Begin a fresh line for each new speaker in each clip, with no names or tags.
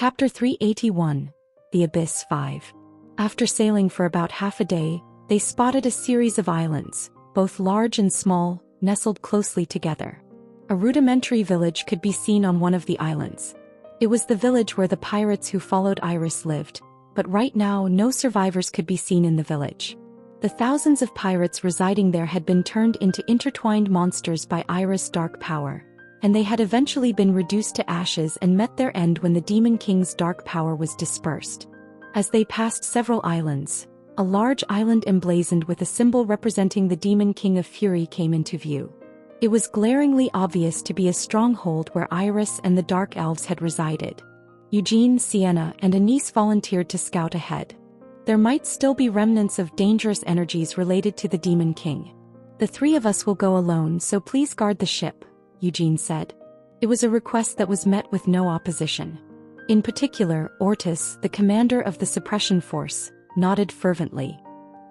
Chapter 381. The Abyss 5. After sailing for about half a day, they spotted a series of islands, both large and small, nestled closely together. A rudimentary village could be seen on one of the islands. It was the village where the pirates who followed Iris lived, but right now no survivors could be seen in the village. The thousands of pirates residing there had been turned into intertwined monsters by Iris' dark power, and they had eventually been reduced to ashes and met their end when the Demon King's dark power was dispersed. As they passed several islands, a large island emblazoned with a symbol representing the Demon King of Fury came into view. It was glaringly obvious to be a stronghold where Iris and the Dark Elves had resided. Eugene, Sienna, and Anise volunteered to scout ahead. There might still be remnants of dangerous energies related to the Demon King. "The three of us will go alone, so please guard the ship," Eugene said. It was a request that was met with no opposition. In particular, Ortis, the commander of the suppression force, nodded fervently.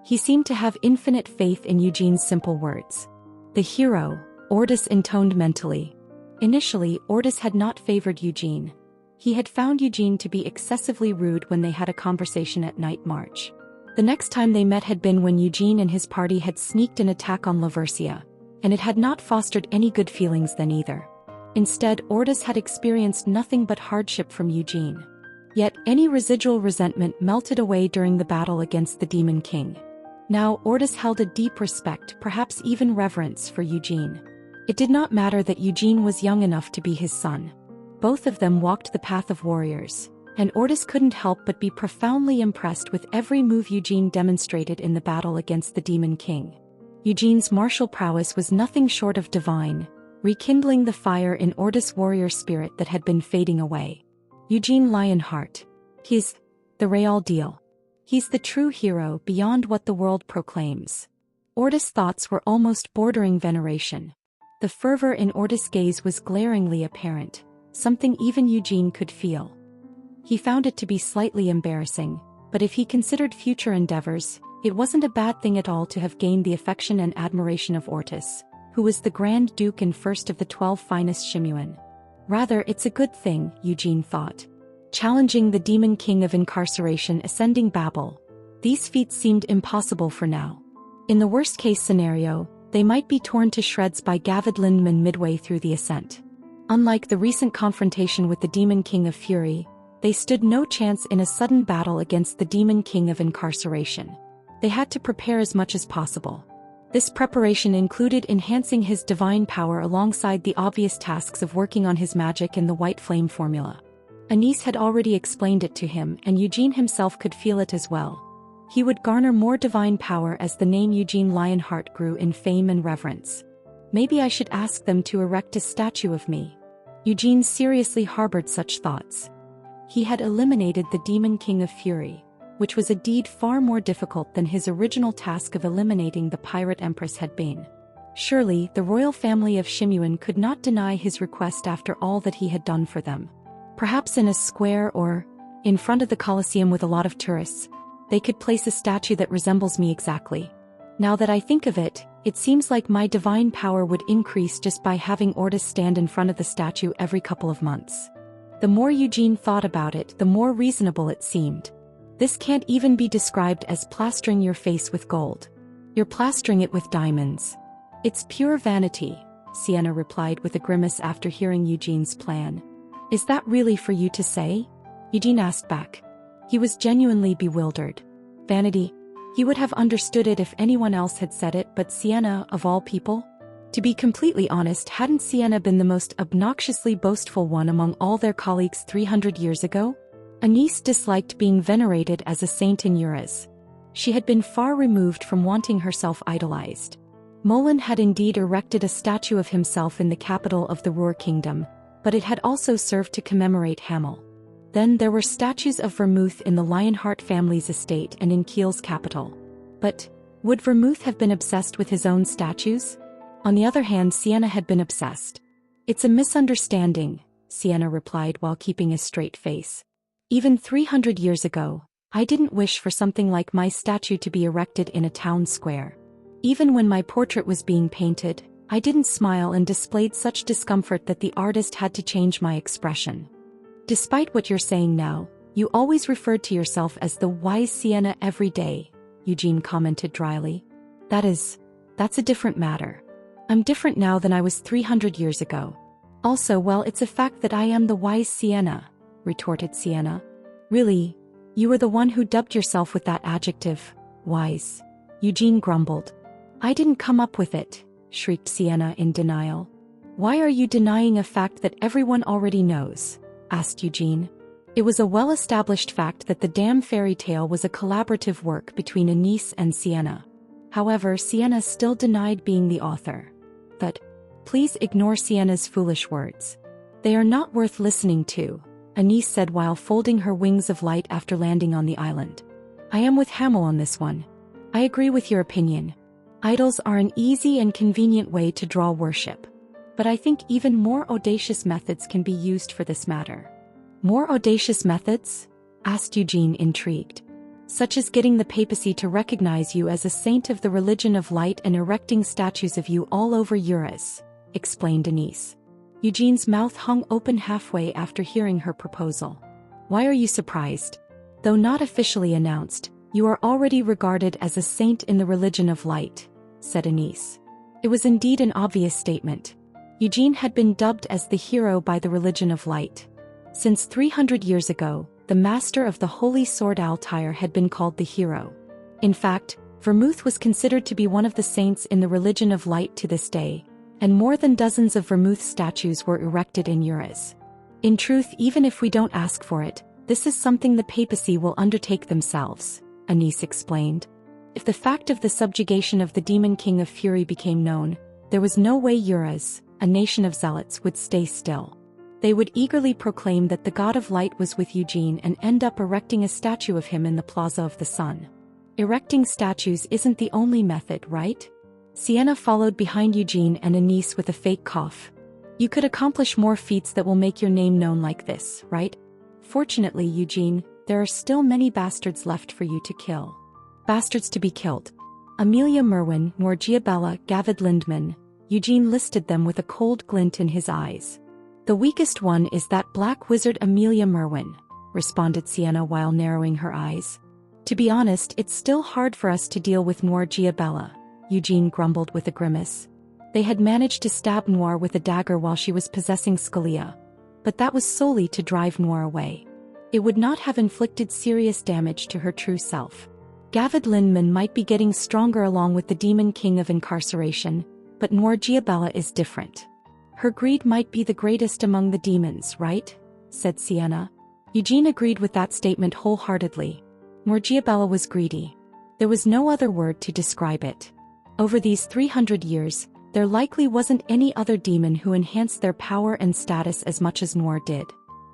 He seemed to have infinite faith in Eugene's simple words. "The hero," Ortis intoned mentally. Initially, Ortis had not favored Eugene. He had found Eugene to be excessively rude when they had a conversation at Night March. The next time they met had been when Eugene and his party had sneaked an attack on Laversia, and it had not fostered any good feelings then either. Instead, Ortis had experienced nothing but hardship from Eugene. Yet, any residual resentment melted away during the battle against the Demon King. Now, Ortis held a deep respect, perhaps even reverence, for Eugene. It did not matter that Eugene was young enough to be his son. Both of them walked the path of warriors, and Ortis couldn't help but be profoundly impressed with every move Eugene demonstrated in the battle against the Demon King. Eugene's martial prowess was nothing short of divine, rekindling the fire in Ortis' warrior spirit that had been fading away. Eugene Lionheart. He's the real deal. He's the true hero beyond what the world proclaims. Ortis' thoughts were almost bordering veneration. The fervor in Ortis' gaze was glaringly apparent, something even Eugene could feel. He found it to be slightly embarrassing, but if he considered future endeavors, it wasn't a bad thing at all to have gained the affection and admiration of Ortis, who was the Grand Duke and first of the 12 finest Shimuan. Rather, it's a good thing, Eugene thought. Challenging the Demon King of Incarceration, ascending Babel. These feats seemed impossible for now. In the worst-case scenario, they might be torn to shreds by Gavid Lindman midway through the ascent. Unlike the recent confrontation with the Demon King of Fury, they stood no chance in a sudden battle against the Demon King of Incarceration. They had to prepare as much as possible. This preparation included enhancing his divine power alongside the obvious tasks of working on his magic and the White Flame formula. Anise had already explained it to him, and Eugene himself could feel it as well. He would garner more divine power as the name Eugene Lionheart grew in fame and reverence. Maybe I should ask them to erect a statue of me. Eugene seriously harbored such thoughts. He had eliminated the Demon King of Fury, which was a deed far more difficult than his original task of eliminating the Pirate Empress had been. Surely, the royal family of Shimuan could not deny his request after all that he had done for them. Perhaps in a square or, in front of the Colosseum with a lot of tourists, they could place a statue that resembles me exactly. Now that I think of it, it seems like my divine power would increase just by having Ortis stand in front of the statue every couple of months. The more Eugene thought about it, the more reasonable it seemed. This can't even be described as plastering your face with gold. You're plastering it with diamonds. It's pure vanity, Sienna replied with a grimace after hearing Eugene's plan. Is that really for you to say? Eugene asked back. He was genuinely bewildered. Vanity? He would have understood it if anyone else had said it, but Sienna, of all people? To be completely honest, hadn't Sienna been the most obnoxiously boastful one among all their colleagues 300 years ago? Anise disliked being venerated as a saint in Eurus. She had been far removed from wanting herself idolized. Molin had indeed erected a statue of himself in the capital of the Ruhr Kingdom, but it had also served to commemorate Hamel. Then there were statues of Vermouth in the Lionheart family's estate and in Kiel's capital. But, would Vermouth have been obsessed with his own statues? On the other hand, Sienna had been obsessed. It's a misunderstanding, Sienna replied while keeping a straight face. Even 300 years ago, I didn't wish for something like my statue to be erected in a town square. Even when my portrait was being painted, I didn't smile and displayed such discomfort that the artist had to change my expression. Despite what you're saying now, you always referred to yourself as the wise Sienna every day, Eugene commented dryly. That's a different matter. I'm different now than I was 300 years ago. Also, well, it's a fact that I am the wise Sienna, retorted Sienna. Really? You were the one who dubbed yourself with that adjective, wise. Eugene grumbled. I didn't come up with it, shrieked Sienna in denial. Why are you denying a fact that everyone already knows? Asked Eugene. It was a well-established fact that the damn fairy tale was a collaborative work between Anise and Sienna. However, Sienna still denied being the author. But, please ignore Sienna's foolish words. They are not worth listening to, Anise said while folding her wings of light after landing on the island. I am with Hamel on this one. I agree with your opinion. Idols are an easy and convenient way to draw worship. But I think even more audacious methods can be used for this matter. More audacious methods? Asked Eugene, intrigued. Such as getting the papacy to recognize you as a saint of the religion of light and erecting statues of you all over Eurus, explained Anise. Eugene's mouth hung open halfway after hearing her proposal. Why are you surprised? Though not officially announced, you are already regarded as a saint in the religion of light, said Anise. It was indeed an obvious statement. Eugene had been dubbed as the hero by the religion of light. Since 300 years ago, the master of the holy sword Altair had been called the hero. In fact, Vermouth was considered to be one of the saints in the religion of light to this day, and more than dozens of Vermouth statues were erected in Eurus. In truth, even if we don't ask for it, this is something the papacy will undertake themselves, Anise explained. If the fact of the subjugation of the demon king of fury became known, there was no way Eurus, a nation of zealots, would stay still. They would eagerly proclaim that the god of light was with Eugene and end up erecting a statue of him in the Plaza of the Sun. Erecting statues isn't the only method, right? Sienna followed behind Eugene and Anise with a fake cough. You could accomplish more feats that will make your name known like this, right? Fortunately, Eugene, there are still many bastards left for you to kill. Bastards to be killed. Amelia Merwin, Morgiabella, Gavid Lindman. Eugene listed them with a cold glint in his eyes. The weakest one is that black wizard Amelia Merwin, responded Sienna while narrowing her eyes. To be honest, it's still hard for us to deal with Noir Giabella, Eugene grumbled with a grimace. They had managed to stab Noir with a dagger while she was possessing Scalia. But that was solely to drive Noir away. It would not have inflicted serious damage to her true self. Gavid Lindman might be getting stronger along with the demon king of incarceration, but Noir Giabella is different. Her greed might be the greatest among the demons, right? Said Sienna. Eugene agreed with that statement wholeheartedly. Morgiabella was greedy. There was no other word to describe it. Over these 300 years, there likely wasn't any other demon who enhanced their power and status as much as Noir did.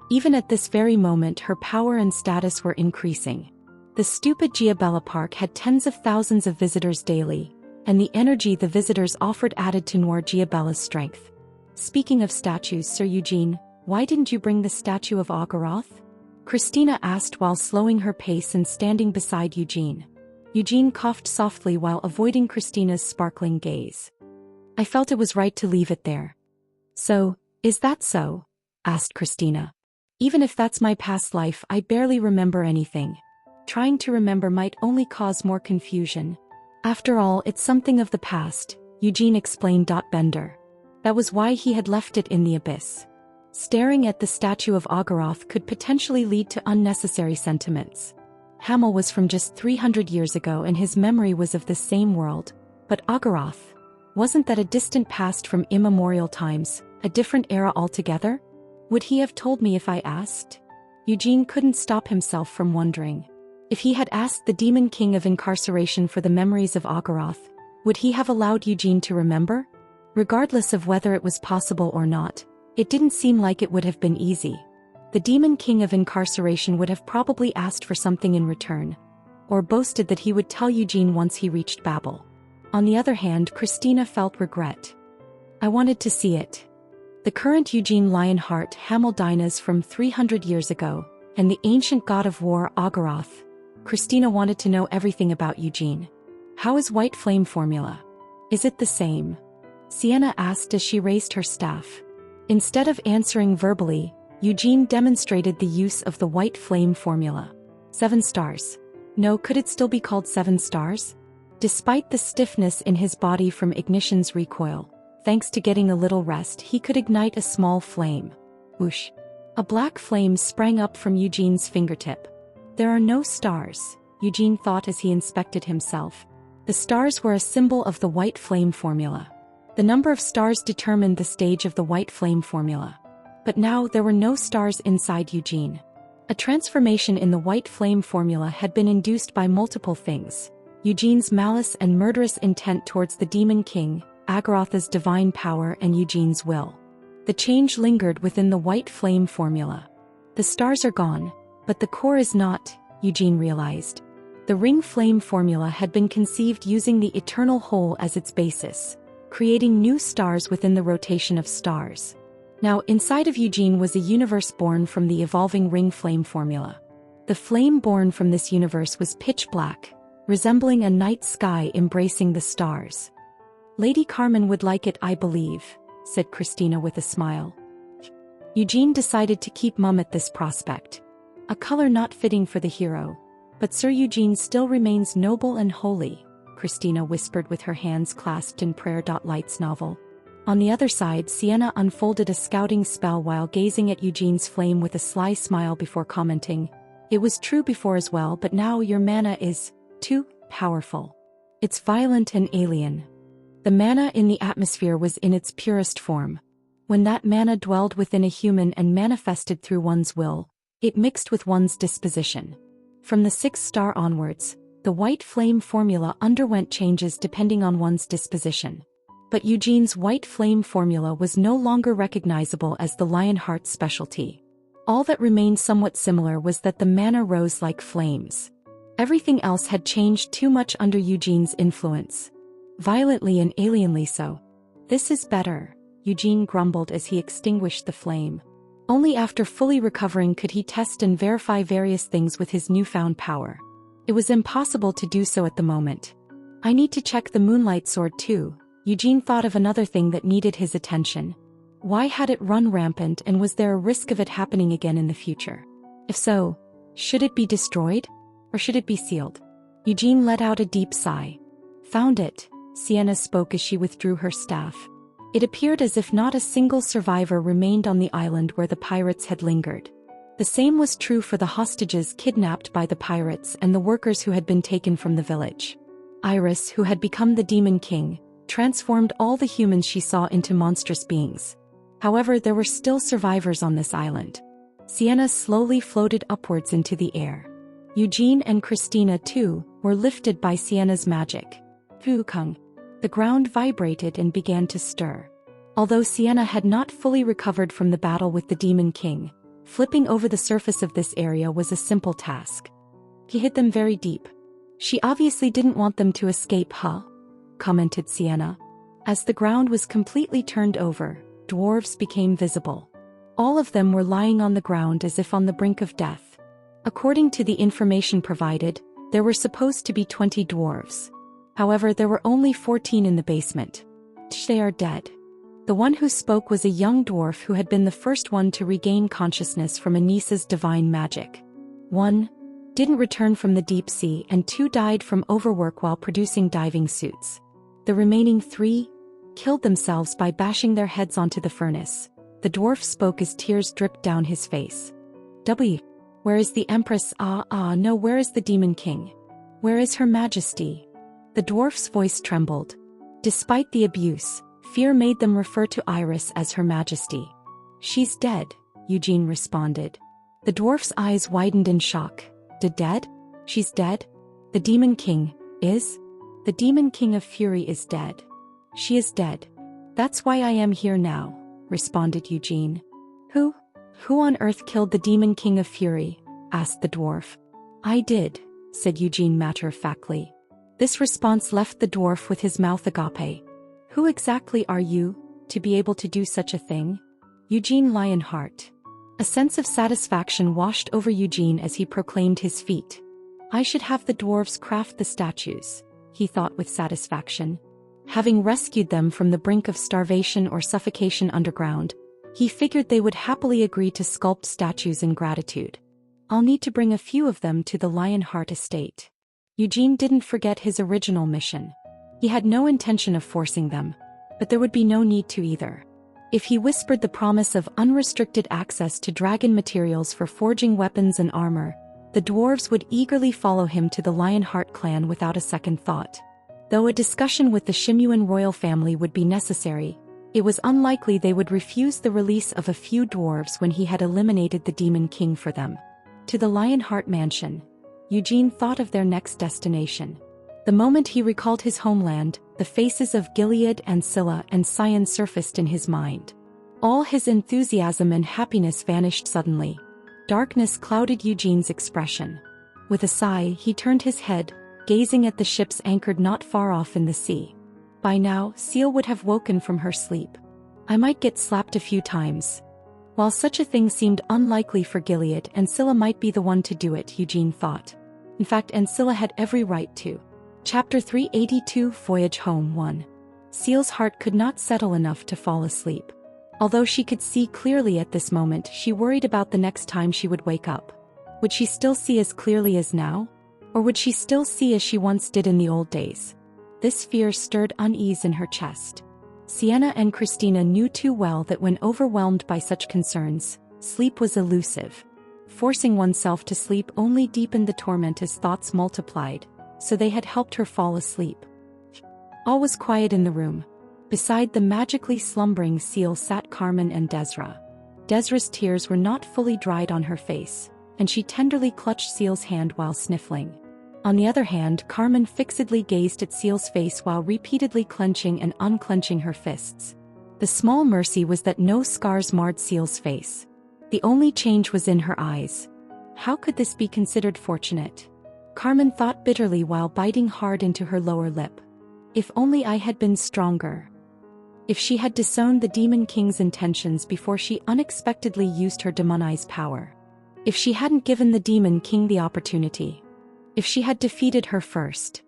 Even at this very moment, her power and status were increasing. The stupid Giabella Park had tens of thousands of visitors daily, and the energy the visitors offered added to Noir Giabella's strength. Speaking of statues, Sir Eugene, why didn't you bring the statue of Ogoroth? Christina asked while slowing her pace and standing beside Eugene. Eugene coughed softly while avoiding Christina's sparkling gaze. I felt it was right to leave it there. So, is that so? Asked Christina. Even if that's my past life, I barely remember anything. Trying to remember might only cause more confusion. After all, it's something of the past, Eugene explained. Bender. That was why he had left it in the abyss. Staring at the statue of Ogoroth could potentially lead to unnecessary sentiments. Hamel was from just 300 years ago and his memory was of the same world. But Ogoroth? Wasn't that a distant past from immemorial times, a different era altogether? Would he have told me if I asked? Eugene couldn't stop himself from wondering. If he had asked the demon king of incarceration for the memories of Ogoroth, would he have allowed Eugene to remember? Regardless of whether it was possible or not, it didn't seem like it would have been easy. The demon king of incarceration would have probably asked for something in return, or boasted that he would tell Eugene once he reached Babel. On the other hand, Christina felt regret. I wanted to see it. The current Eugene Lionheart Hamel Dinas from 300 years ago, and the ancient god of war Ogoroth. Christina wanted to know everything about Eugene. How is White Flame formula? Is it the same? Sienna asked as she raised her staff. Instead of answering verbally, Eugene demonstrated the use of the white flame formula. 7 stars. No, could it still be called 7 stars? Despite the stiffness in his body from ignition's recoil, thanks to getting a little rest, he could ignite a small flame. Whoosh! A black flame sprang up from Eugene's fingertip. There are no stars, Eugene thought as he inspected himself. The stars were a symbol of the white flame formula. The number of stars determined the stage of the white flame formula. But now there were no stars inside Eugene. A transformation in the white flame formula had been induced by multiple things: Eugene's malice and murderous intent towards the Demon King, Agarotha's divine power, and Eugene's will. The change lingered within the white flame formula. The stars are gone, but the core is not, Eugene realized. The ring flame formula had been conceived using the eternal whole as its basis, creating new stars within the rotation of stars. Now, inside of Eugene was a universe born from the evolving ring flame formula. The flame born from this universe was pitch black, resembling a night sky embracing the stars. Lady Carmen would like it, I believe, said Christina with a smile. Eugene decided to keep mum at this prospect. A color not fitting for the hero. But Sir Eugene still remains noble and holy, Christina whispered with her hands clasped in prayer. Light's novel. On the other side, Sienna unfolded a scouting spell while gazing at Eugene's flame with a sly smile before commenting, "It was true before as well, but now your mana is too powerful. It's violent and alien." The mana in the atmosphere was in its purest form. When that mana dwelled within a human and manifested through one's will, it mixed with one's disposition. From the 6th star onwards, the white flame formula underwent changes depending on one's disposition. But Eugene's white flame formula was no longer recognizable as the Lionheart's specialty. All that remained somewhat similar was that the mana rose like flames. Everything else had changed too much under Eugene's influence. Violently and alienly so. "This is better," Eugene grumbled as he extinguished the flame. Only after fully recovering could he test and verify various things with his newfound power. It was impossible to do so at the moment. "I need to check the moonlight sword too." Eugene thought of another thing that needed his attention. Why had it run rampant, and was there a risk of it happening again in the future? If so, should it be destroyed? Or should it be sealed? Eugene let out a deep sigh. "Found it," Sienna spoke as she withdrew her staff. It appeared as if not a single survivor remained on the island where the pirates had lingered. The same was true for the hostages kidnapped by the pirates and the workers who had been taken from the village. Iris, who had become the Demon King, transformed all the humans she saw into monstrous beings. However, there were still survivors on this island. Sienna slowly floated upwards into the air. Eugene and Christina, too, were lifted by Sienna's magic. Fukung. The ground vibrated and began to stir. Although Sienna had not fully recovered from the battle with the Demon King, flipping over the surface of this area was a simple task. He hid them very deep. She obviously didn't want them to escape, huh? Commented Sienna. As the ground was completely turned over, dwarves became visible. All of them were lying on the ground as if on the brink of death. According to the information provided, there were supposed to be 20 dwarves. However, there were only 14 in the basement. They are dead. The one who spoke was a young dwarf who had been the first one to regain consciousness from Anissa's divine magic. 1. Didn't return from the deep sea, and 2 died from overwork while producing diving suits. The remaining 3 killed themselves by bashing their heads onto the furnace. The dwarf spoke as tears dripped down his face. Where is the Empress? No, where is the Demon King? Where is Her Majesty? The dwarf's voice trembled. Despite the abuse, fear made them refer to Iris as Her Majesty. She's dead, Eugene responded. The dwarf's eyes widened in shock. Dead? She's dead? The Demon King is? The Demon King of Fury is dead. She is dead. That's why I am here now, responded Eugene. Who on earth killed the Demon King of Fury? Asked the dwarf. I did, said Eugene matter-of-factly. This response left the dwarf with his mouth agape. Who exactly are you, to be able to do such a thing? Eugene Lionheart. A sense of satisfaction washed over Eugene as he proclaimed his feat. I should have the dwarves craft the statues, he thought with satisfaction. Having rescued them from the brink of starvation or suffocation underground, He figured they would happily agree to sculpt statues in gratitude. I'll need to bring a few of them to the Lionheart estate. Eugene didn't forget his original mission. He had no intention of forcing them, but there would be no need to either. If he whispered the promise of unrestricted access to dragon materials for forging weapons and armor, the dwarves would eagerly follow him to the Lionheart clan without a second thought. Though a discussion with the Shimuan royal family would be necessary, it was unlikely they would refuse the release of a few dwarves when he had eliminated the Demon King for them. To the Lionheart mansion, Eugene thought of their next destination. The moment he recalled his homeland, the faces of Gilead and Scylla and Sion surfaced in his mind. All his enthusiasm and happiness vanished suddenly. Darkness clouded Eugene's expression. With a sigh, he turned his head, gazing at the ships anchored not far off in the sea. By now, Seal would have woken from her sleep. I might get slapped a few times. While such a thing seemed unlikely for Gilead, and Scylla might be the one to do it, Eugene thought. In fact, Scylla had every right to. Chapter 382 Voyage Home 1. Seal's heart could not settle enough to fall asleep. Although she could see clearly at this moment, she worried about the next time she would wake up. Would she still see as clearly as now? Or would she still see as she once did in the old days? This fear stirred unease in her chest. Sienna and Christina knew too well that when overwhelmed by such concerns, sleep was elusive. Forcing oneself to sleep only deepened the torment as thoughts multiplied, so they had helped her fall asleep. All was quiet in the room. Beside the magically slumbering Seal sat Carmen and Desra. Desra's tears were not fully dried on her face, and she tenderly clutched Seal's hand while sniffling. On the other hand, Carmen fixedly gazed at Seal's face while repeatedly clenching and unclenching her fists. The small mercy was that no scars marred Seal's face. The only change was in her eyes. How could this be considered fortunate? Carmen thought bitterly while biting hard into her lower lip. If only I had been stronger. If she had disowned the Demon King's intentions before she unexpectedly used her demonized power. If she hadn't given the Demon King the opportunity. If she had defeated her first.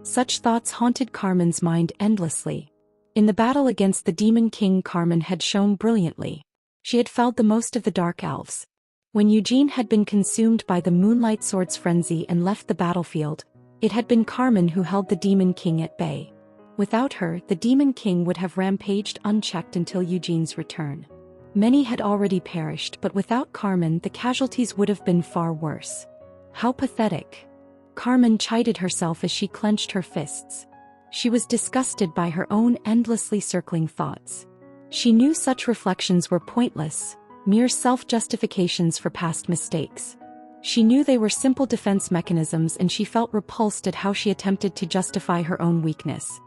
Such thoughts haunted Carmen's mind endlessly. In the battle against the Demon King, Carmen had shown brilliantly. She had felled the most of the Dark Elves. When Eugene had been consumed by the Moonlight Sword's frenzy and left the battlefield, it had been Carmen who held the Demon King at bay. Without her, the Demon King would have rampaged unchecked until Eugene's return. Many had already perished, but without Carmen the casualties would have been far worse. How pathetic. Carmen chided herself as she clenched her fists. She was disgusted by her own endlessly circling thoughts. She knew such reflections were pointless, mere self-justifications for past mistakes. She knew they were simple defense mechanisms, and she felt repulsed at how she attempted to justify her own weakness.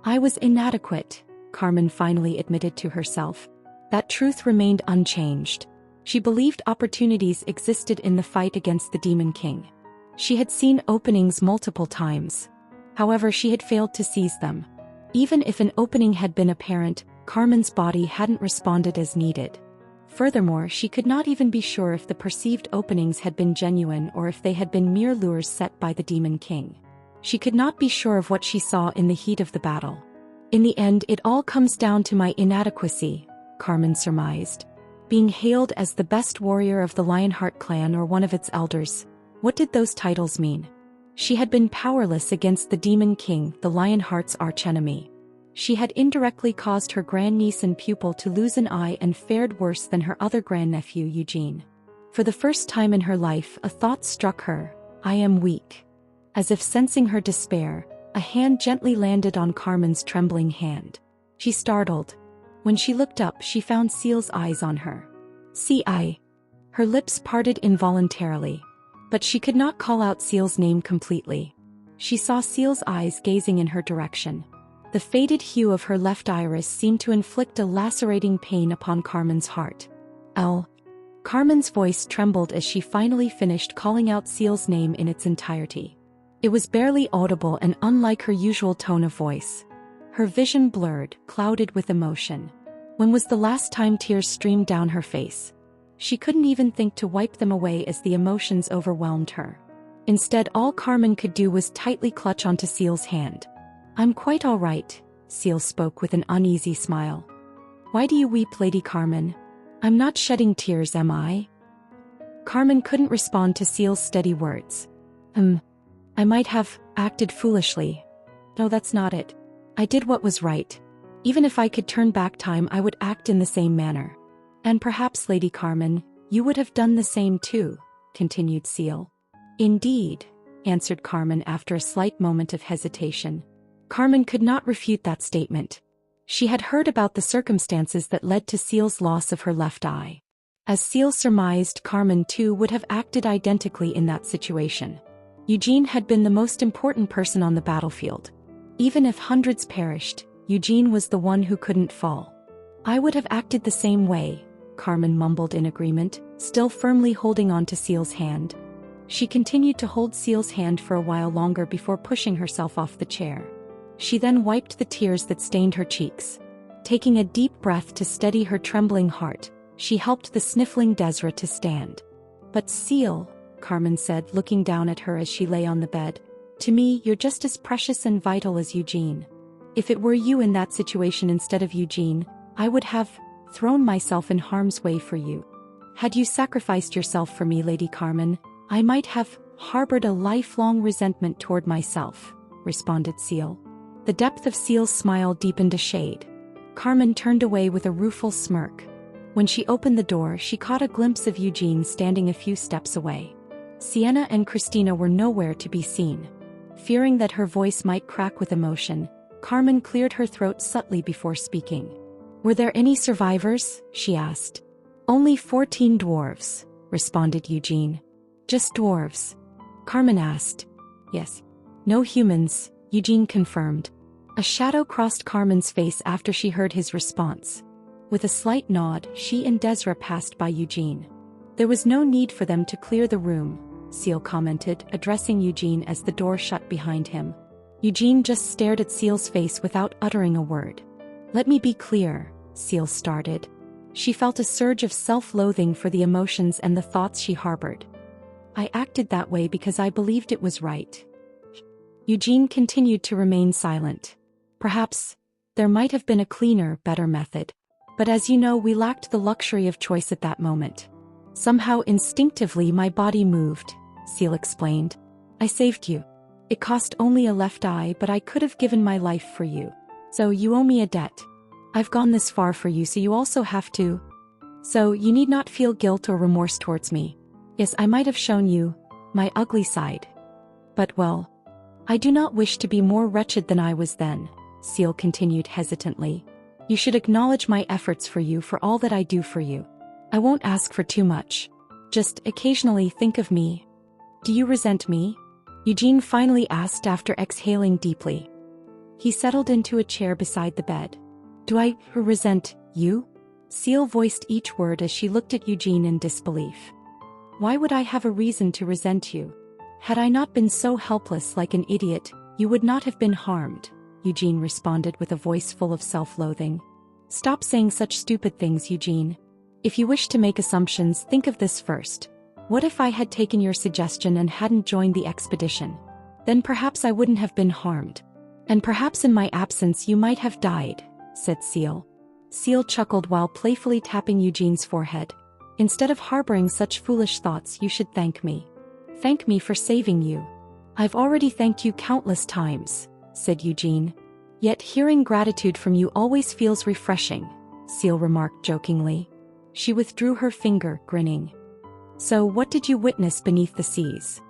I was inadequate, Carmen finally admitted to herself. That truth remained unchanged. She believed opportunities existed in the fight against the Demon King. She had seen openings multiple times. However, she had failed to seize them. Even if an opening had been apparent, Carmen's body hadn't responded as needed. Furthermore, she could not even be sure if the perceived openings had been genuine or if they had been mere lures set by the Demon King. She could not be sure of what she saw in the heat of the battle. In the end, it all comes down to my inadequacy, Carmen surmised. Being hailed as the best warrior of the Lionheart clan or one of its elders, what did those titles mean? She had been powerless against the Demon King, the Lionheart's archenemy. She had indirectly caused her grandniece and pupil to lose an eye and fared worse than her other grandnephew Eugene. For the first time in her life, a thought struck her: I am weak. As if sensing her despair, a hand gently landed on Carmen's trembling hand. She startled. When she looked up, she found Seal's eyes on her. See, her lips parted involuntarily. But she could not call out Seal's name completely. She saw Seal's eyes gazing in her direction. The faded hue of her left iris seemed to inflict a lacerating pain upon Carmen's heart. Carmen's voice trembled as she finally finished calling out Seal's name in its entirety. It was barely audible and unlike her usual tone of voice. Her vision blurred, clouded with emotion. When was the last time tears streamed down her face? She couldn't even think to wipe them away as the emotions overwhelmed her. Instead, all Carmen could do was tightly clutch onto Seal's hand. I'm quite all right, Seal spoke with an uneasy smile. Why do you weep, Lady Carmen? I'm not shedding tears, am I? Carmen couldn't respond to Seal's steady words. I might have acted foolishly. No, that's not it. I did what was right. Even if I could turn back time, I would act in the same manner. And perhaps, Lady Carmen, you would have done the same too, continued Seal. Indeed, answered Carmen after a slight moment of hesitation. Carmen could not refute that statement. She had heard about the circumstances that led to Seal's loss of her left eye. As Seal surmised, Carmen too would have acted identically in that situation. Eugene had been the most important person on the battlefield. Even if hundreds perished, Eugene was the one who couldn't fall. I would have acted the same way, Carmen mumbled in agreement, still firmly holding on to Seal's hand. She continued to hold Seal's hand for a while longer before pushing herself off the chair. She then wiped the tears that stained her cheeks. Taking a deep breath to steady her trembling heart, she helped the sniffling Desra to stand. But Seal, Carmen said, looking down at her as she lay on the bed, to me you're just as precious and vital as Eugene. If it were you in that situation instead of Eugene, I would have thrown myself in harm's way for you. Had you sacrificed yourself for me, Lady Carmen, I might have harbored a lifelong resentment toward myself, responded Seal. The depth of Seal's smile deepened a shade. Carmen turned away with a rueful smirk. When she opened the door, she caught a glimpse of Eugene standing a few steps away. Sienna and Christina were nowhere to be seen. Fearing that her voice might crack with emotion, Carmen cleared her throat subtly before speaking. Were there any survivors? She asked. Only 14 dwarves, responded Eugene. Just dwarves? Carmen asked. Yes. No humans, Eugene confirmed. A shadow crossed Carmen's face after she heard his response. With a slight nod, she and Desra passed by Eugene. There was no need for them to clear the room, Seal commented, addressing Eugene as the door shut behind him. Eugene just stared at Seal's face without uttering a word. Let me be clear, Seal started. She felt a surge of self-loathing for the emotions and the thoughts she harbored. I acted that way because I believed it was right. Eugene continued to remain silent. Perhaps there might have been a cleaner, better method. But as you know, we lacked the luxury of choice at that moment. Somehow instinctively my body moved, Seal explained. I saved you. It cost only a left eye, but I could have given my life for you. So you owe me a debt. I've gone this far for you, so you also have to. So you need not feel guilt or remorse towards me. Yes, I might have shown you my ugly side. But well, I do not wish to be more wretched than I was then, Seal continued hesitantly. You should acknowledge my efforts for you, for all that I do for you. I won't ask for too much. Just occasionally think of me. Do you resent me? Eugene finally asked after exhaling deeply. He settled into a chair beside the bed. Do I resent you? Seal voiced each word as she looked at Eugene in disbelief. Why would I have a reason to resent you? Had I not been so helpless like an idiot, you would not have been harmed, Eugene responded with a voice full of self-loathing. Stop saying such stupid things, Eugene. If you wish to make assumptions, think of this first. What if I had taken your suggestion and hadn't joined the expedition? Then perhaps I wouldn't have been harmed. And perhaps in my absence you might have died, said Seal. Seal chuckled while playfully tapping Eugene's forehead. Instead of harboring such foolish thoughts, you should thank me. Thank me for saving you. I've already thanked you countless times, said Eugene. Yet hearing gratitude from you always feels refreshing, Seal remarked jokingly. She withdrew her finger, grinning. So what did you witness beneath the seas?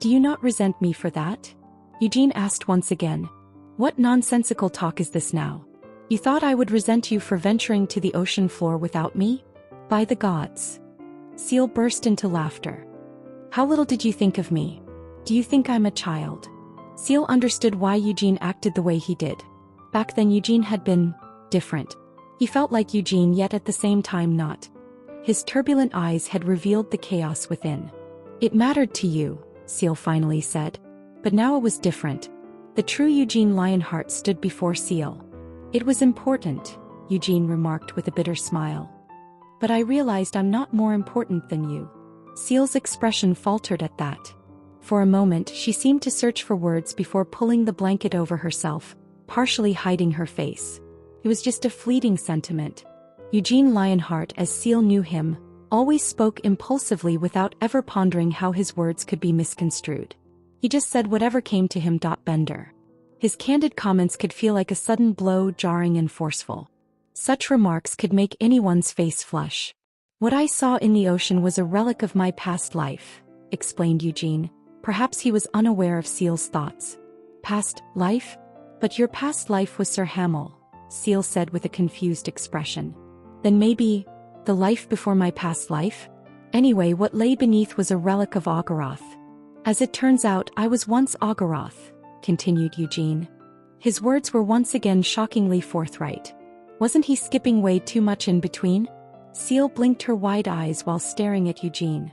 Do you not resent me for that? Eugene asked once again. What nonsensical talk is this now? You thought I would resent you for venturing to the ocean floor without me? By the gods. Seal burst into laughter. How little did you think of me? Do you think I'm a child? Seal understood why Eugene acted the way he did. Back then Eugene had been different. He felt like Eugene, yet at the same time not. His turbulent eyes had revealed the chaos within. It mattered to you, Seal finally said. But now it was different. The true Eugene Lionheart stood before Seal. It was important, Eugene remarked with a bitter smile. But I realized I'm not more important than you. Seal's expression faltered at that. For a moment she seemed to search for words before pulling the blanket over herself, partially hiding her face. It was just a fleeting sentiment. Eugene Lionheart, as Seal knew him, always spoke impulsively without ever pondering how his words could be misconstrued. He just said whatever came to him. Bender. His candid comments could feel like a sudden blow, jarring and forceful. Such remarks could make anyone's face flush. "What I saw in the ocean was a relic of my past life," explained Eugene. Perhaps he was unaware of Seal's thoughts. "Past life? But your past life was Sir Hamill," Seal said with a confused expression. "Then maybe the life before my past life? Anyway, what lay beneath was a relic of Ogoroth. As it turns out, I was once Ogoroth," continued Eugene. His words were once again shockingly forthright. Wasn't he skipping way too much in between? Seal blinked her wide eyes while staring at Eugene.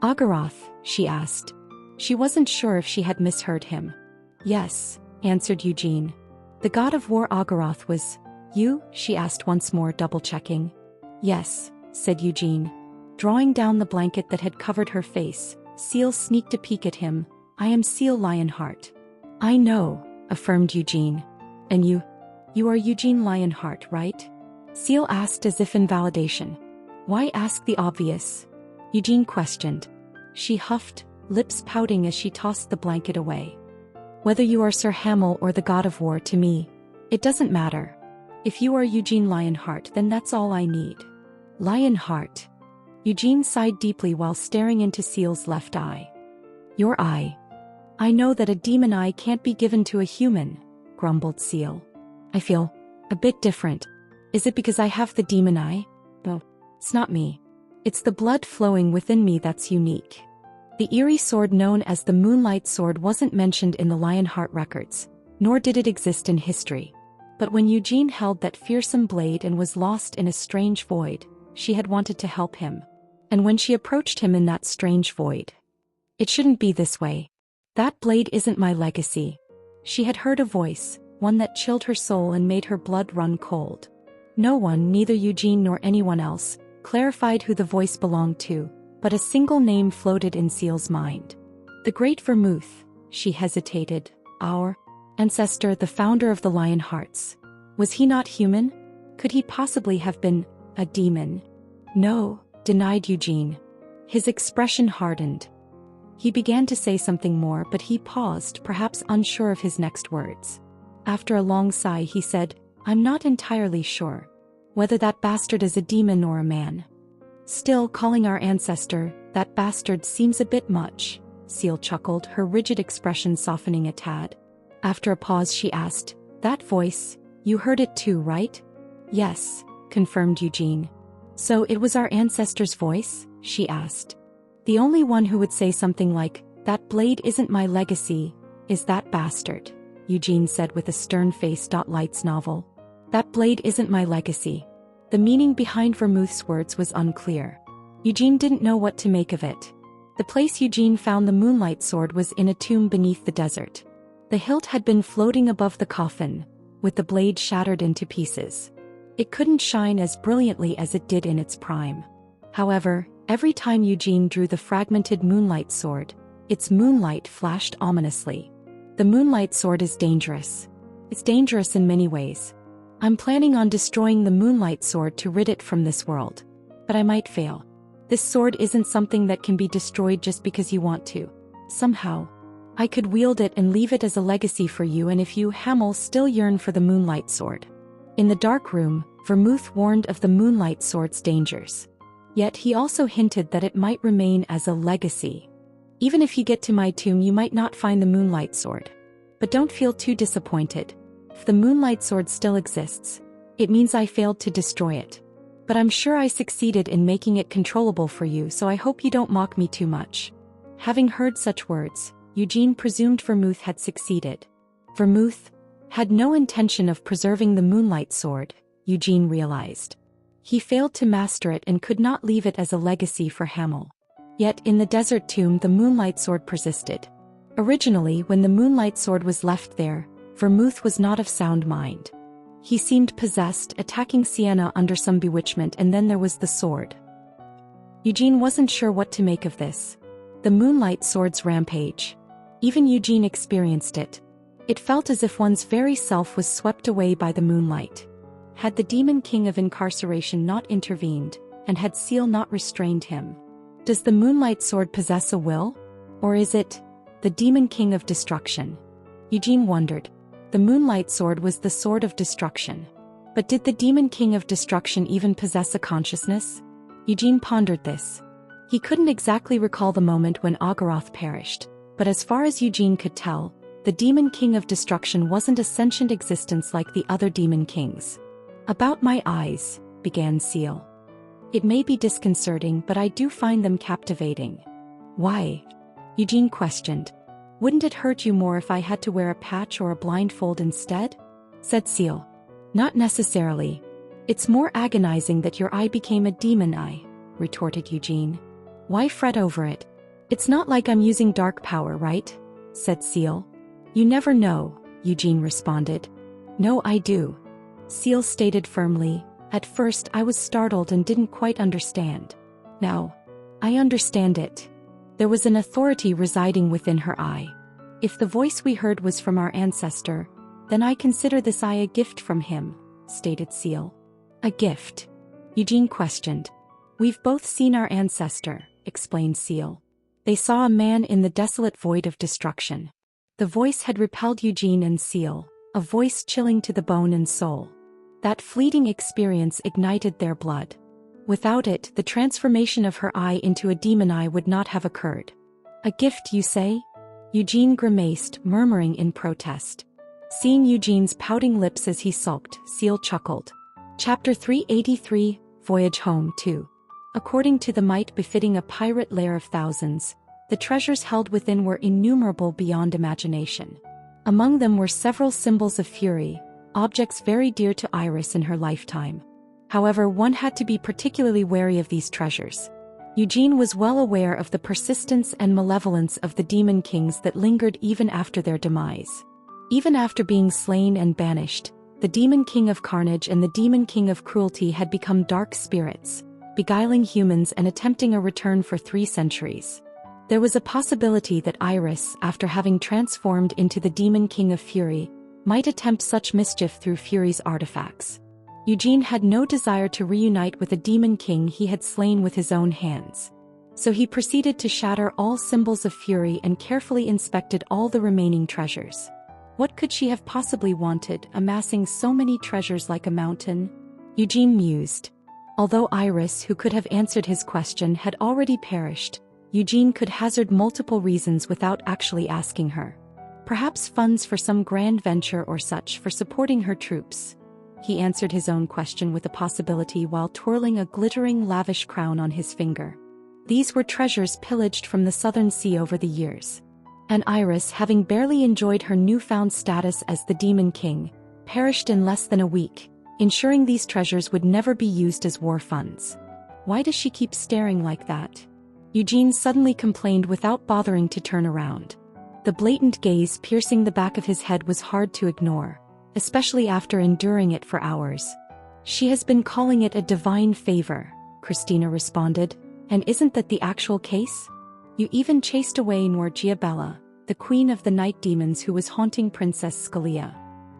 "Ogoroth?" she asked. She wasn't sure if she had misheard him. "Yes," answered Eugene. "The god of war Ogoroth was you?" she asked once more, double-checking. "Yes," said Eugene. Drawing down the blanket that had covered her face, Seal sneaked a peek at him. "I am Seal Lionheart." "I know," affirmed Eugene. "And you are Eugene Lionheart, right?" Seal asked as if in validation. "Why ask the obvious?" Eugene questioned. She huffed, lips pouting as she tossed the blanket away. "Whether you are Sir Hamill or the god of war, to me, it doesn't matter. If you are Eugene Lionheart, then that's all I need." "Lionheart?" Eugene sighed deeply while staring into Seal's left eye. "Your eye. I know that a demon eye can't be given to a human," grumbled Seal. "I feel a bit different. Is it because I have the demon eye?" "No, it's not me. It's the blood flowing within me that's unique." The eerie sword known as the Moonlight Sword wasn't mentioned in the Lionheart records, nor did it exist in history. But when Eugene held that fearsome blade and was lost in a strange void, she had wanted to help him. And when she approached him in that strange void, "It shouldn't be this way. That blade isn't my legacy." She had heard a voice, one that chilled her soul and made her blood run cold. No one, neither Eugene nor anyone else, clarified who the voice belonged to, but a single name floated in Seal's mind. "The Great Vermouth," she hesitated. "Our ancestor, the founder of the Lionhearts. Was he not human? Could he possibly have been a demon?" "No," denied Eugene. His expression hardened. He began to say something more, but he paused, perhaps unsure of his next words. After a long sigh, he said, "I'm not entirely sure whether that bastard is a demon or a man. Still, calling our ancestor that bastard seems a bit much." Seal chuckled, her rigid expression softening a tad. After a pause, she asked, "That voice, you heard it too, right?" "Yes," confirmed Eugene. "So it was our ancestor's voice?" she asked. "The only one who would say something like, 'That blade isn't my legacy,' is that bastard," Eugene said with a stern face. Light's novel. "That blade isn't my legacy." The meaning behind Vermouth's words was unclear. Eugene didn't know what to make of it. The place Eugene found the Moonlight Sword was in a tomb beneath the desert. The hilt had been floating above the coffin, with the blade shattered into pieces. It couldn't shine as brilliantly as it did in its prime. However, every time Eugene drew the fragmented Moonlight Sword, its moonlight flashed ominously. "The Moonlight Sword is dangerous. It's dangerous in many ways. I'm planning on destroying the Moonlight Sword to rid it from this world. But I might fail. This sword isn't something that can be destroyed just because you want to. Somehow, I could wield it and leave it as a legacy for you, and if you, Hamill, still yearn for the Moonlight Sword." In the dark room, Vermouth warned of the Moonlight Sword's dangers. Yet he also hinted that it might remain as a legacy. "Even if you get to my tomb, you might not find the Moonlight Sword. But don't feel too disappointed. If the Moonlight Sword still exists, it means I failed to destroy it. But I'm sure I succeeded in making it controllable for you, so I hope you don't mock me too much." Having heard such words, Eugene presumed Vermouth had succeeded. Vermouth had no intention of preserving the Moonlight Sword, Eugene realized. He failed to master it and could not leave it as a legacy for Hamill. Yet in the desert tomb the Moonlight Sword persisted. Originally, when the Moonlight Sword was left there, Vermouth was not of sound mind. He seemed possessed, attacking Sienna under some bewitchment, and then there was the sword. Eugene wasn't sure what to make of this. The Moonlight Sword's rampage. Even Eugene experienced it. It felt as if one's very self was swept away by the moonlight. Had the demon king of incarceration not intervened, and had Seal not restrained him? Does the Moonlight Sword possess a will? Or is it the demon king of destruction? Eugene wondered. The Moonlight Sword was the sword of destruction. But did the demon king of destruction even possess a consciousness? Eugene pondered this. He couldn't exactly recall the moment when Agaroth perished, but as far as Eugene could tell, the demon king of destruction wasn't a sentient existence like the other demon kings. "About my eyes," began Seal. "It may be disconcerting, but I do find them captivating." "Why?" Eugene questioned. "Wouldn't it hurt you more if I had to wear a patch or a blindfold instead?" said Seal. "Not necessarily. It's more agonizing that your eye became a demon eye," retorted Eugene. "Why fret over it? It's not like I'm using dark power, right?" said Seal. "You never know," Eugene responded. "No, I do," Seal stated firmly. "At first I was startled and didn't quite understand. Now, I understand it. There was an authority residing within her eye. If the voice we heard was from our ancestor, then I consider this eye a gift from him," stated Seal. "A gift?" Eugene questioned. "We've both seen our ancestor," explained Seal. "They saw a man in the desolate void of destruction." The voice had repelled Eugene and Seal, a voice chilling to the bone and soul. That fleeting experience ignited their blood. Without it, the transformation of her eye into a demon eye would not have occurred. "A gift, you say?" Eugene grimaced, murmuring in protest. Seeing Eugene's pouting lips as he sulked, Seal chuckled. Chapter 383, Voyage Home 2. According to the might befitting a pirate lair of thousands, the treasures held within were innumerable beyond imagination. Among them were several symbols of fury, objects very dear to Iris in her lifetime. However, one had to be particularly wary of these treasures. Eugene was well aware of the persistence and malevolence of the demon kings that lingered even after their demise. Even after being slain and banished, the demon king of carnage and the demon king of cruelty had become dark spirits, beguiling humans and attempting a return for 3 centuries. There was a possibility that Iris, after having transformed into the demon king of fury, might attempt such mischief through Fury's artifacts. Eugene had no desire to reunite with a demon king he had slain with his own hands. So he proceeded to shatter all symbols of fury and carefully inspected all the remaining treasures. What could she have possibly wanted, amassing so many treasures like a mountain? Eugene mused. Although Iris, who could have answered his question, had already perished, Eugene could hazard multiple reasons without actually asking her. Perhaps funds for some grand venture or such for supporting her troops. He answered his own question with a possibility while twirling a glittering, lavish crown on his finger. These were treasures pillaged from the southern sea over the years. And Iris, having barely enjoyed her newfound status as the Demon King, perished in less than a week, ensuring these treasures would never be used as war funds. Why does she keep staring like that? Eugene suddenly complained without bothering to turn around. The blatant gaze piercing the back of his head was hard to ignore, especially after enduring it for hours. "She has been calling it a divine favor," Christina responded. "And isn't that the actual case? You even chased away Norgiabella, the queen of the night demons who was haunting Princess Scalia."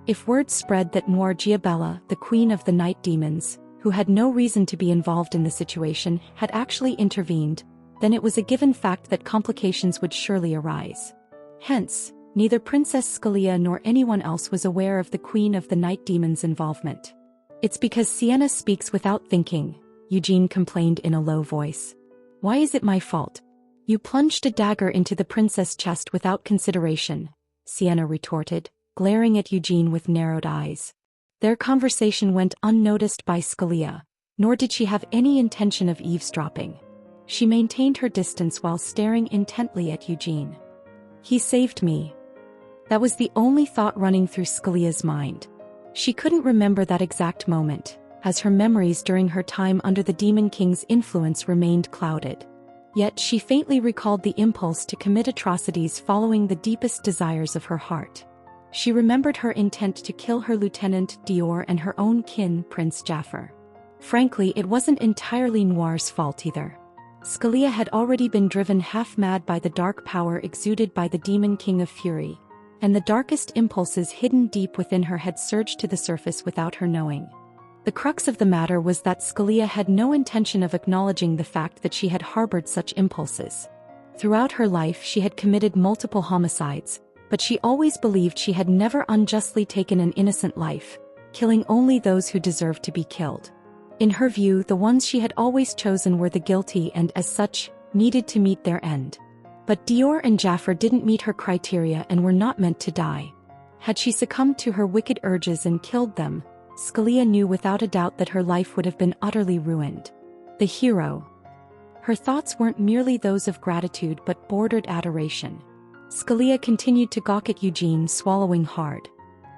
If word spread that Norgiabella, the queen of the night demons, who had no reason to be involved in the situation, had actually intervened, then it was a given fact that complications would surely arise. Hence, neither Princess Scalia nor anyone else was aware of the Queen of the Night Demons' involvement. "It's because Sienna speaks without thinking," Eugene complained in a low voice. "Why is it my fault?" "You plunged a dagger into the princess' chest without consideration," Sienna retorted, glaring at Eugene with narrowed eyes. Their conversation went unnoticed by Scalia, nor did she have any intention of eavesdropping. She maintained her distance while staring intently at Eugene. "He saved me." That was the only thought running through Scalia's mind. She couldn't remember that exact moment, as her memories during her time under the Demon King's influence remained clouded. Yet she faintly recalled the impulse to commit atrocities following the deepest desires of her heart. She remembered her intent to kill her Lieutenant Dior and her own kin, Prince Jafar. Frankly, it wasn't entirely Noir's fault either. Scalia had already been driven half-mad by the dark power exuded by the Demon King of Fury, and the darkest impulses hidden deep within her had surged to the surface without her knowing. The crux of the matter was that Scalia had no intention of acknowledging the fact that she had harbored such impulses. Throughout her life she had committed multiple homicides, but she always believed she had never unjustly taken an innocent life, killing only those who deserved to be killed. In her view, the ones she had always chosen were the guilty and, as such, needed to meet their end. But Dior and Jaffer didn't meet her criteria and were not meant to die. Had she succumbed to her wicked urges and killed them, Scalia knew without a doubt that her life would have been utterly ruined. The hero. Her thoughts weren't merely those of gratitude but bordered adoration. Scalia continued to gawk at Eugene, swallowing hard.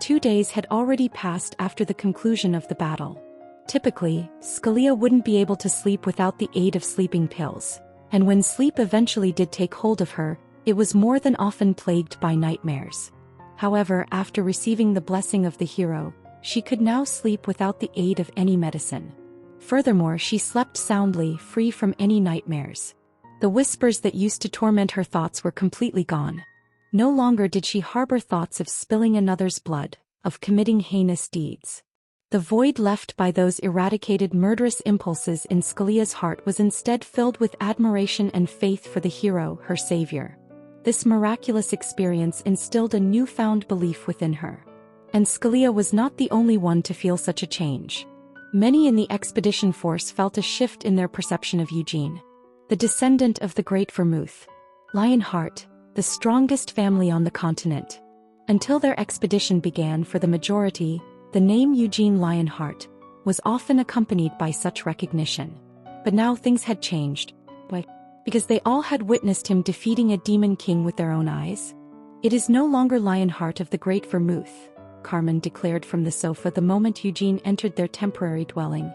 2 days had already passed after the conclusion of the battle. Typically, Scalia wouldn't be able to sleep without the aid of sleeping pills, and when sleep eventually did take hold of her, it was more than often plagued by nightmares. However, after receiving the blessing of the hero, she could now sleep without the aid of any medicine. Furthermore, she slept soundly, free from any nightmares. The whispers that used to torment her thoughts were completely gone. No longer did she harbor thoughts of spilling another's blood, of committing heinous deeds. The void left by those eradicated murderous impulses in Scalia's heart was instead filled with admiration and faith for the hero, her savior. This miraculous experience instilled a newfound belief within her. And Scalia was not the only one to feel such a change. Many in the expedition force felt a shift in their perception of Eugene. The descendant of the Great Vermouth, Lionheart, the strongest family on the continent. Until their expedition began, for the majority, the name Eugene Lionheart was often accompanied by such recognition. But now things had changed. Why? Because they all had witnessed him defeating a demon king with their own eyes. "It is no longer Lionheart of the Great Vermouth," Carmen declared from the sofa the moment Eugene entered their temporary dwelling.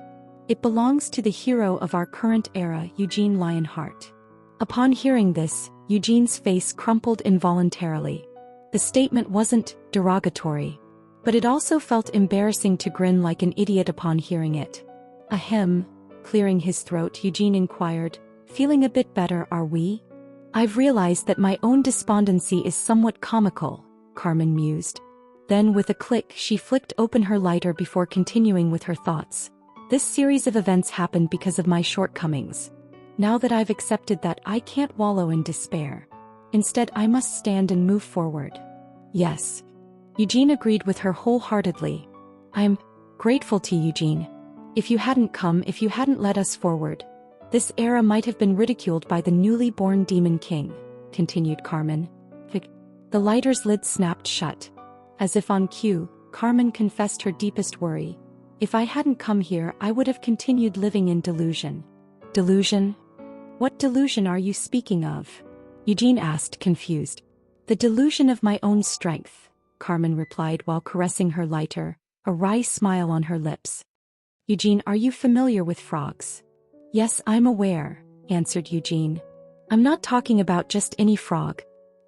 "It belongs to the hero of our current era, Eugene Lionheart." Upon hearing this, Eugene's face crumpled involuntarily. The statement wasn't derogatory, but it also felt embarrassing to grin like an idiot upon hearing it. "Ahem," clearing his throat, Eugene inquired, "feeling a bit better, are we?" "I've realized that my own despondency is somewhat comical," Carmen mused. Then with a click she flicked open her lighter before continuing with her thoughts. "This series of events happened because of my shortcomings. Now that I've accepted that, I can't wallow in despair. Instead, I must stand and move forward." "Yes." Eugene agreed with her wholeheartedly. "I'm grateful to you, Eugene. If you hadn't come, if you hadn't led us forward, this era might have been ridiculed by the newly born Demon King," continued Carmen. The lighter's lid snapped shut. As if on cue, Carmen confessed her deepest worry. "If I hadn't come here, I would have continued living in delusion." "Delusion? What delusion are you speaking of?" Eugene asked, confused. "The delusion of my own strength," Carmen replied while caressing her lighter, a wry smile on her lips. "Eugene, are you familiar with frogs?" "Yes, I'm aware," answered Eugene. "I'm not talking about just any frog.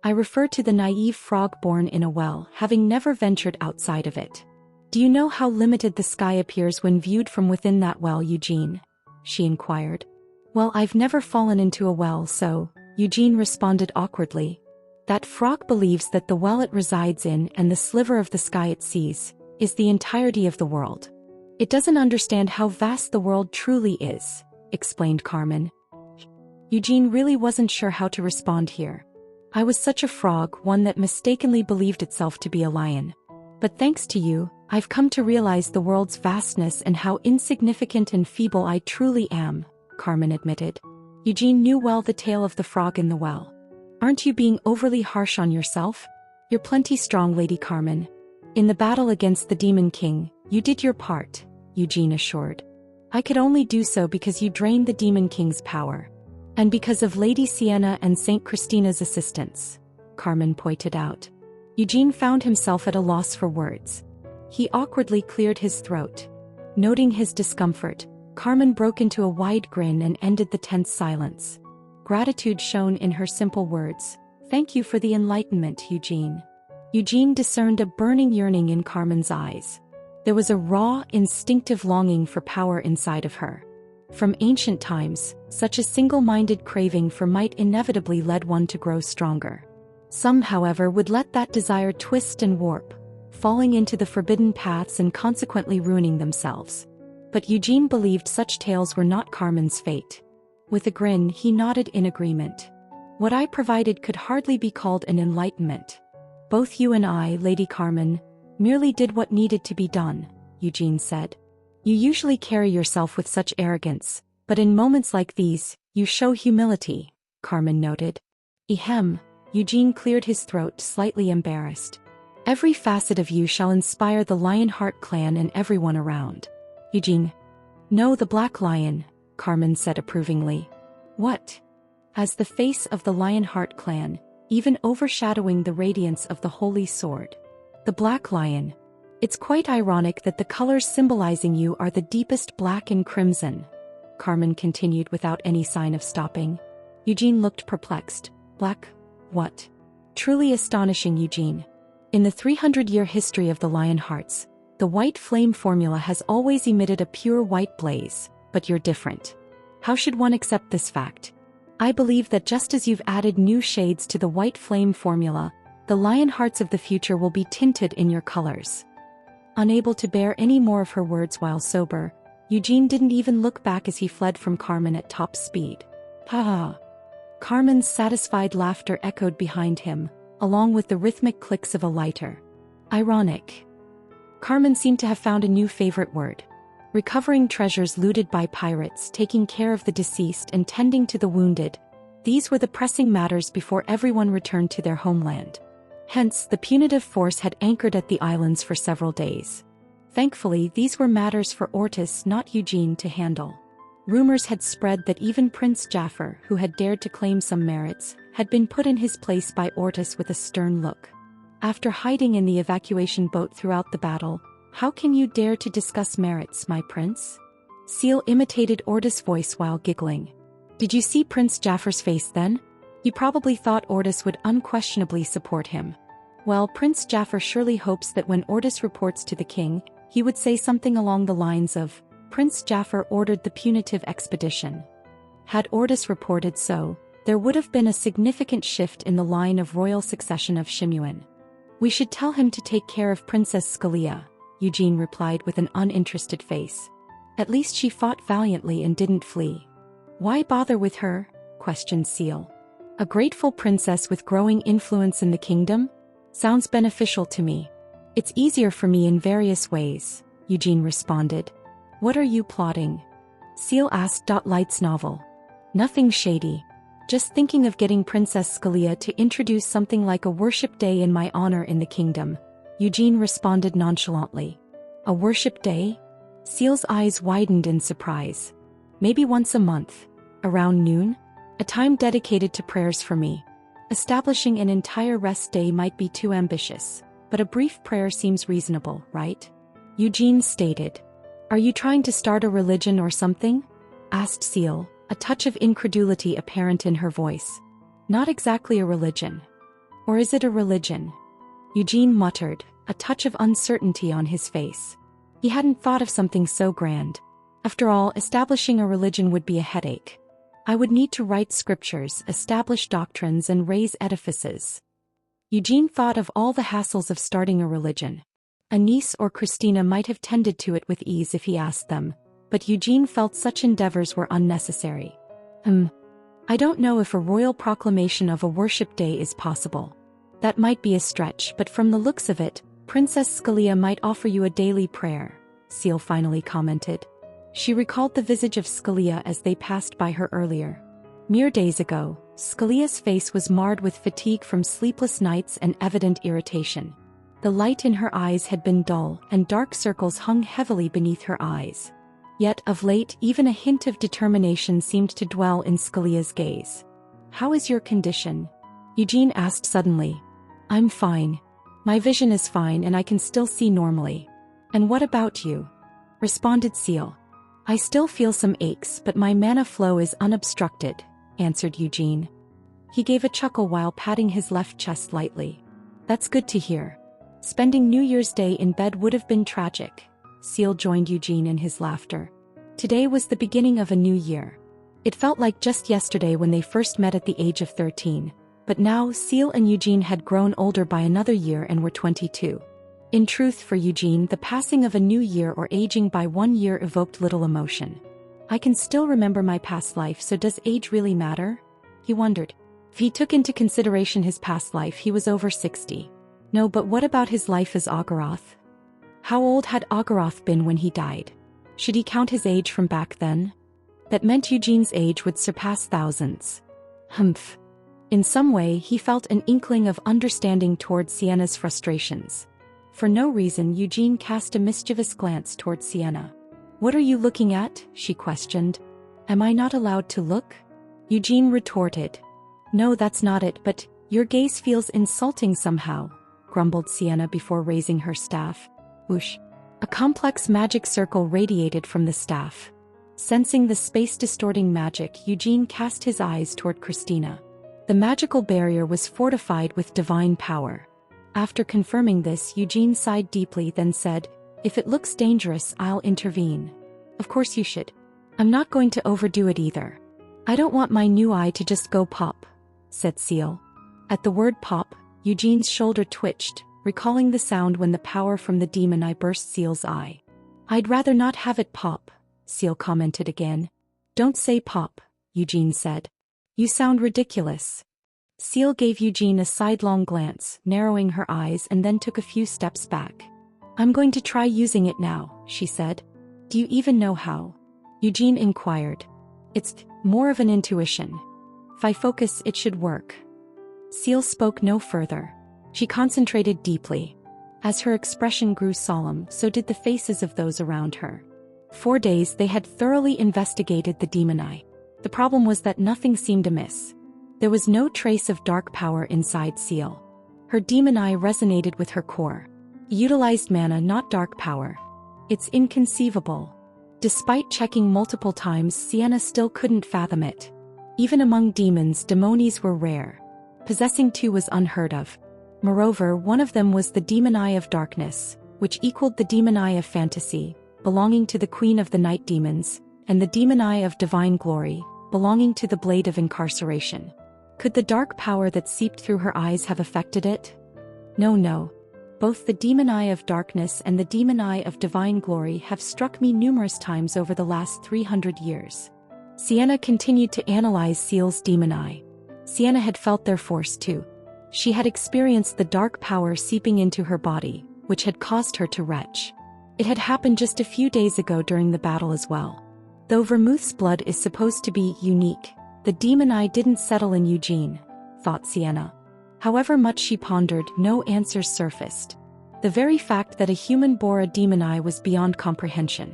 I refer to the naive frog born in a well, having never ventured outside of it. Do you know how limited the sky appears when viewed from within that well, Eugene?" she inquired. "Well, I've never fallen into a well, so," Eugene responded awkwardly. "That frog believes that the well it resides in and the sliver of the sky it sees is the entirety of the world. It doesn't understand how vast the world truly is," explained Carmen. Eugene really wasn't sure how to respond here. "I was such a frog, one that mistakenly believed itself to be a lion. But thanks to you, I've come to realize the world's vastness and how insignificant and feeble I truly am," Carmen admitted. Eugene knew well the tale of the frog in the well. "Aren't you being overly harsh on yourself? You're plenty strong, Lady Carmen. In the battle against the Demon King, you did your part," Eugene assured. "I could only do so because you drained the Demon King's power. And because of Lady Sienna and Saint Christina's assistance," Carmen pointed out. Eugene found himself at a loss for words. He awkwardly cleared his throat. Noting his discomfort, Carmen broke into a wide grin and ended the tense silence. Gratitude shone in her simple words. "Thank you for the enlightenment, Eugene." Eugene discerned a burning yearning in Carmen's eyes. There was a raw, instinctive longing for power inside of her. From ancient times, such a single-minded craving for might inevitably led one to grow stronger. Some, however, would let that desire twist and warp, falling into the forbidden paths and consequently ruining themselves. But Eugene believed such tales were not Carmen's fate. With a grin, he nodded in agreement. What I provided could hardly be called an enlightenment. Both you and I, Lady Carmen, merely did what needed to be done, Eugene said. You usually carry yourself with such arrogance, but in moments like these, you show humility, Carmen noted. Ehem, Eugene cleared his throat, slightly embarrassed. Every facet of you shall inspire the Lionheart clan and everyone around. Eugene. No, the Black Lion, Carmen said approvingly. What? As the face of the Lionheart clan, even overshadowing the radiance of the Holy Sword. The Black Lion. It's quite ironic that the colors symbolizing you are the deepest black and crimson, Carmen continued without any sign of stopping. Eugene looked perplexed. Black? What? Truly astonishing, Eugene. In the 300-year history of the Lionhearts, the white flame formula has always emitted a pure white blaze, but you're different. How should one accept this fact? I believe that just as you've added new shades to the white flame formula, the Lionhearts of the future will be tinted in your colors. Unable to bear any more of her words while sober, Eugene didn't even look back as he fled from Carmen at top speed. Ha ha! Carmen's satisfied laughter echoed behind him, along with the rhythmic clicks of a lighter. Ironic. Carmen seemed to have found a new favorite word. Recovering treasures looted by pirates, taking care of the deceased and tending to the wounded. These were the pressing matters before everyone returned to their homeland. Hence, the punitive force had anchored at the islands for several days. Thankfully, these were matters for Ortis, not Eugene, to handle. Rumors had spread that even Prince Jaffer, who had dared to claim some merits, had been put in his place by Ortis with a stern look. After hiding in the evacuation boat throughout the battle, how can you dare to discuss merits, my prince? Seal imitated Ortis' voice while giggling. Did you see Prince Jaffer's face then? You probably thought Ortis would unquestionably support him. Well, Prince Jaffer surely hopes that when Ortis reports to the king, he would say something along the lines of, Prince Jaffer ordered the punitive expedition. Had Ortis reported so, there would have been a significant shift in the line of royal succession of Shimuan. We should tell him to take care of Princess Scalia, Eugene replied with an uninterested face. At least she fought valiantly and didn't flee. Why bother with her? Questioned Seal. A grateful princess with growing influence in the kingdom? Sounds beneficial to me. It's easier for me in various ways, Eugene responded. What are you plotting? Seal asked. Light's novel. Nothing shady. Just thinking of getting Princess Scalia to introduce something like a worship day in my honor in the kingdom, Eugene responded nonchalantly. A worship day? Seal's eyes widened in surprise. Maybe once a month. Around noon? A time dedicated to prayers for me. Establishing an entire rest day might be too ambitious, but a brief prayer seems reasonable, right? Eugene stated. Are you trying to start a religion or something? Asked Seal, a touch of incredulity apparent in her voice. Not exactly a religion. Or is it a religion? Eugene muttered, a touch of uncertainty on his face. He hadn't thought of something so grand. After all, establishing a religion would be a headache. I would need to write scriptures, establish doctrines, and raise edifices. Eugene thought of all the hassles of starting a religion. Anise or Christina might have tended to it with ease if he asked them, but Eugene felt such endeavors were unnecessary. I don't know if a royal proclamation of a worship day is possible. That might be a stretch, but from the looks of it, Princess Scalia might offer you a daily prayer, Seal finally commented. She recalled the visage of Scalia as they passed by her earlier. Mere days ago, Scalia's face was marred with fatigue from sleepless nights and evident irritation. The light in her eyes had been dull, and dark circles hung heavily beneath her eyes. Yet, of late, even a hint of determination seemed to dwell in Scalia's gaze. How is your condition? Eugene asked suddenly. I'm fine. My vision is fine and I can still see normally. And what about you? Responded Seal. I still feel some aches, but my mana flow is unobstructed, answered Eugene. He gave a chuckle while patting his left chest lightly. That's good to hear. Spending New Year's Day in bed would have been tragic. Seal joined Eugene in his laughter. Today was the beginning of a new year. It felt like just yesterday when they first met at the age of 13, but now Seal and Eugene had grown older by another year and were 22. In truth, for Eugene, the passing of a new year or aging by 1 year evoked little emotion. I can still remember my past life, so does age really matter? He wondered. If he took into consideration his past life, he was over 60. No, but what about his life as Ogoroth? How old had Ogoroth been when he died? Should he count his age from back then? That meant Eugene's age would surpass thousands. Humph. In some way, he felt an inkling of understanding toward Sienna's frustrations. For no reason, Eugene cast a mischievous glance toward Sienna. "What are you looking at?" she questioned. "Am I not allowed to look?" Eugene retorted. "No, that's not it, but your gaze feels insulting somehow," grumbled Sienna before raising her staff. Whoosh. A complex magic circle radiated from the staff. Sensing the space-distorting magic, Eugene cast his eyes toward Christina. The magical barrier was fortified with divine power. After confirming this, Eugene sighed deeply, then said, "If it looks dangerous, I'll intervene." "Of course you should. I'm not going to overdo it either. I don't want my new eye to just go pop," said Seal. At the word pop, Eugene's shoulder twitched, recalling the sound when the power from the demon eye burst Seal's eye. "I'd rather not have it pop," Seal commented again. "Don't say pop," Eugene said. "You sound ridiculous." Seal gave Eugene a sidelong glance, narrowing her eyes, and then took a few steps back. "I'm going to try using it now," she said. "Do you even know how?" Eugene inquired. "It's more of an intuition. If I focus, it should work." Seal spoke no further. She concentrated deeply. As her expression grew solemn, so did the faces of those around her. 4 days they had thoroughly investigated the demon eye. The problem was that nothing seemed amiss. There was no trace of dark power inside Seal. Her demon eye resonated with her core. It utilized mana, not dark power. It's inconceivable. Despite checking multiple times, Sienna still couldn't fathom it. Even among demons, demonies were rare. Possessing two was unheard of. Moreover, one of them was the demon eye of darkness, which equaled the demon eye of fantasy, belonging to the queen of the night demons, and the demon eye of divine glory, belonging to the blade of incarceration. Could the dark power that seeped through her eyes have affected it? No. Both the demon eye of darkness and the demon eye of divine glory have struck me numerous times over the last 300 years. Sienna continued to analyze Seal's demon eye. Sienna had felt their force too. She had experienced the dark power seeping into her body, which had caused her to retch. It had happened just a few days ago during the battle as well. Though Vermouth's blood is supposed to be unique, the demon eye didn't settle in Eugene, thought Sienna. However much she pondered, no answers surfaced. The very fact that a human bore a demon eye was beyond comprehension.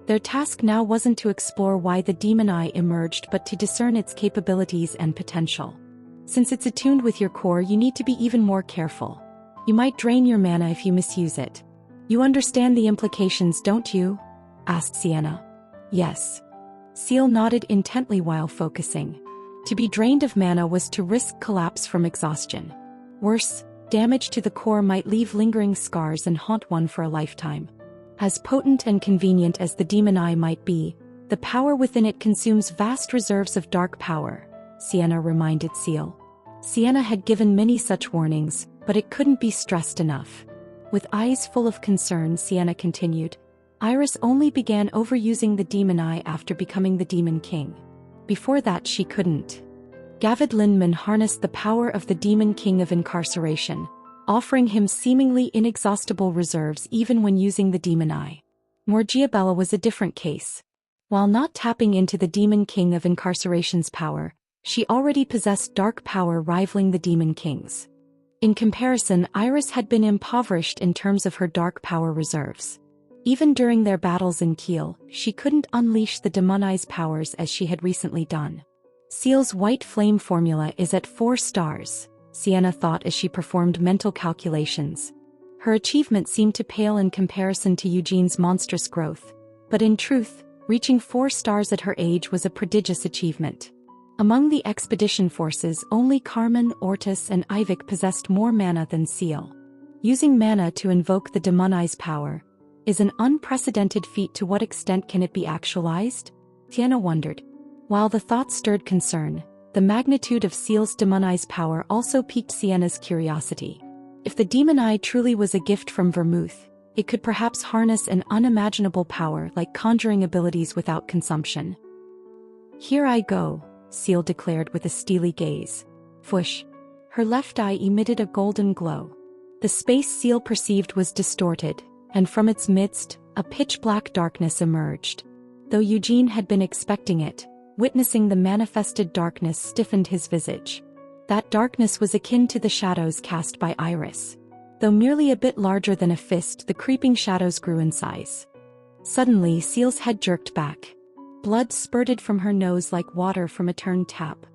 Their task now wasn't to explore why the demon eye emerged, but to discern its capabilities and potential. Since it's attuned with your core, you need to be even more careful. You might drain your mana if you misuse it. "You understand the implications, don't you?" asked Sienna. "Yes." Seal nodded intently while focusing. To be drained of mana was to risk collapse from exhaustion. Worse, damage to the core might leave lingering scars and haunt one for a lifetime. As potent and convenient as the demon eye might be, the power within it consumes vast reserves of dark power, Sienna reminded Seal. Sienna had given many such warnings, but it couldn't be stressed enough. With eyes full of concern, Sienna continued, "Iris only began overusing the demon eye after becoming the Demon King. Before that she couldn't." Gavid Lindman harnessed the power of the Demon King of Incarceration, offering him seemingly inexhaustible reserves even when using the demon eye. Morgiabella was a different case. While not tapping into the Demon King of Incarceration's power, she already possessed dark power rivaling the Demon King's. In comparison, Iris had been impoverished in terms of her dark power reserves. Even during their battles in Kiel, she couldn't unleash the demon eye's powers as she had recently done. Seal's white flame formula is at 4 stars, Sienna thought as she performed mental calculations. Her achievement seemed to pale in comparison to Eugene's monstrous growth, but in truth, reaching 4 stars at her age was a prodigious achievement. Among the expedition forces, only Carmen, Ortis, and Ivik possessed more mana than Seal. Using mana to invoke the demon eye's power is an unprecedented feat. To what extent can it be actualized? Sienna wondered. While the thought stirred concern, the magnitude of Seal's demon eye's power also piqued Sienna's curiosity. If the demon eye truly was a gift from Vermouth, it could perhaps harness an unimaginable power like conjuring abilities without consumption. "Here I go," Seal declared with a steely gaze. Whoosh! Her left eye emitted a golden glow. The space Seal perceived was distorted, and from its midst, a pitch-black darkness emerged. Though Eugene had been expecting it, witnessing the manifested darkness stiffened his visage. That darkness was akin to the shadows cast by Iris. Though merely a bit larger than a fist, the creeping shadows grew in size. Suddenly, Seal's head jerked back. Blood spurted from her nose like water from a turned tap.